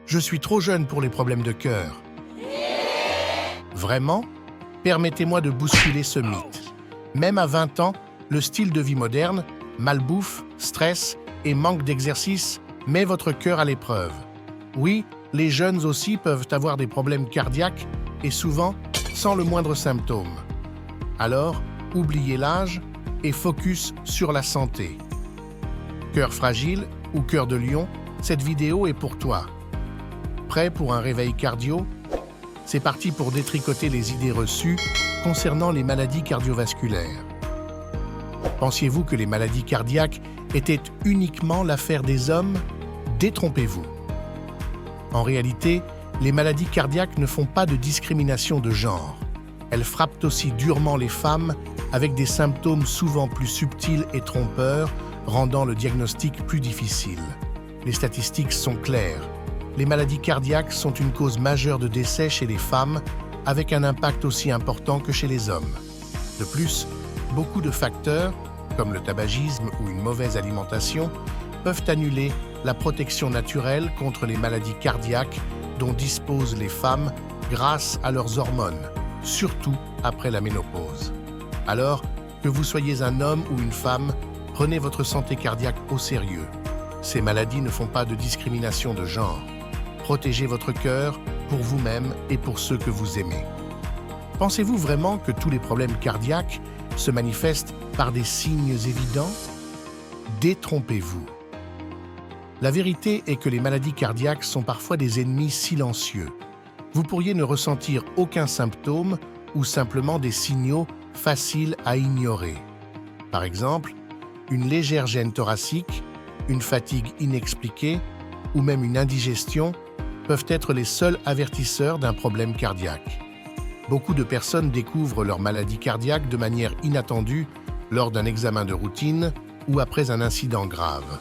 Je suis trop jeune pour les problèmes de cœur. Vraiment? Permettez-moi de bousculer ce mythe. Même à 20 ans, le style de vie moderne, malbouffe, stress et manque d'exercice met votre cœur à l'épreuve. Oui, les jeunes aussi peuvent avoir des problèmes cardiaques et souvent sans le moindre symptôme. Alors, oubliez l'âge et focus sur la santé. Cœur fragile ou cœur de lion, cette vidéo est pour toi. Prêt pour un réveil cardio? C'est parti pour détricoter les idées reçues concernant les maladies cardiovasculaires. Pensiez-vous que les maladies cardiaques étaient uniquement l'affaire des hommes? Détrompez-vous. En réalité, les maladies cardiaques ne font pas de discrimination de genre. Elles frappent aussi durement les femmes avec des symptômes souvent plus subtils et trompeurs, rendant le diagnostic plus difficile. Les statistiques sont claires. Les maladies cardiaques sont une cause majeure de décès chez les femmes, avec un impact aussi important que chez les hommes. De plus, beaucoup de facteurs, comme le tabagisme ou une mauvaise alimentation, peuvent annuler la protection naturelle contre les maladies cardiaques dont disposent les femmes grâce à leurs hormones, surtout après la ménopause. Alors, que vous soyez un homme ou une femme, prenez votre santé cardiaque au sérieux. Ces maladies ne font pas de discrimination de genre. Protégez votre cœur pour vous-même et pour ceux que vous aimez. Pensez-vous vraiment que tous les problèmes cardiaques se manifestent par des signes évidents? Détrompez-vous. La vérité est que les maladies cardiaques sont parfois des ennemis silencieux. Vous pourriez ne ressentir aucun symptôme ou simplement des signaux faciles à ignorer. Par exemple, une légère gêne thoracique, une fatigue inexpliquée ou même une indigestion peuvent être les seuls avertisseurs d'un problème cardiaque. Beaucoup de personnes découvrent leur maladie cardiaque de manière inattendue lors d'un examen de routine ou après un incident grave.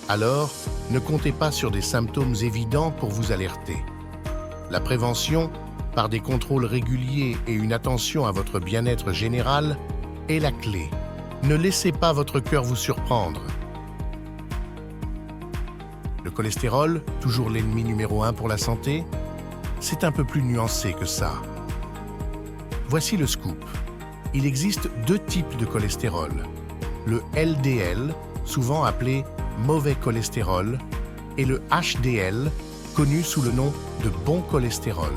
Alors, ne comptez pas sur des symptômes évidents pour vous alerter. La prévention, par des contrôles réguliers et une attention à votre bien-être général, est la clé. Ne laissez pas votre cœur vous surprendre. Le cholestérol, toujours l'ennemi numéro 1 pour la santé, c'est un peu plus nuancé que ça. Voici le scoop. Il existe 2 types de cholestérol. Le LDL, souvent appelé mauvais cholestérol, et le HDL, connu sous le nom de bon cholestérol.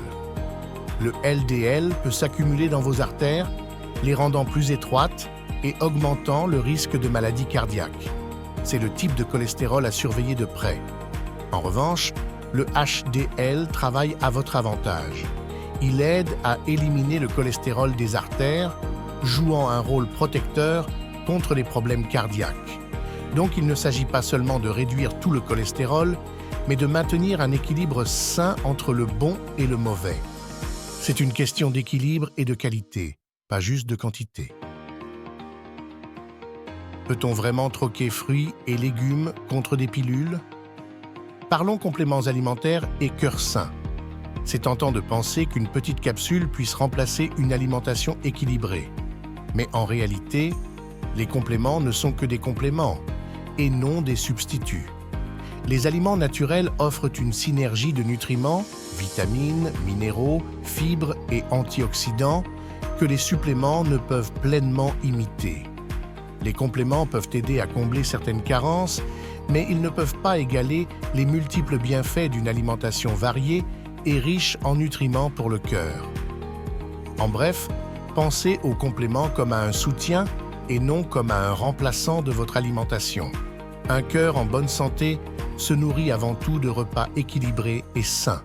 Le LDL peut s'accumuler dans vos artères, les rendant plus étroites et augmentant le risque de maladie cardiaque. C'est le type de cholestérol à surveiller de près. En revanche, le HDL travaille à votre avantage. Il aide à éliminer le cholestérol des artères, jouant un rôle protecteur contre les problèmes cardiaques. Donc il ne s'agit pas seulement de réduire tout le cholestérol, mais de maintenir un équilibre sain entre le bon et le mauvais. C'est une question d'équilibre et de qualité, pas juste de quantité. Peut-on vraiment troquer fruits et légumes contre des pilules? Parlons compléments alimentaires et cœur sain. C'est tentant de penser qu'une petite capsule puisse remplacer une alimentation équilibrée. Mais en réalité, les compléments ne sont que des compléments et non des substituts. Les aliments naturels offrent une synergie de nutriments, vitamines, minéraux, fibres et antioxydants que les suppléments ne peuvent pleinement imiter. Les compléments peuvent aider à combler certaines carences, mais ils ne peuvent pas égaler les multiples bienfaits d'une alimentation variée et riche en nutriments pour le cœur. En bref, pensez aux compléments comme à un soutien et non comme à un remplaçant de votre alimentation. Un cœur en bonne santé se nourrit avant tout de repas équilibrés et sains.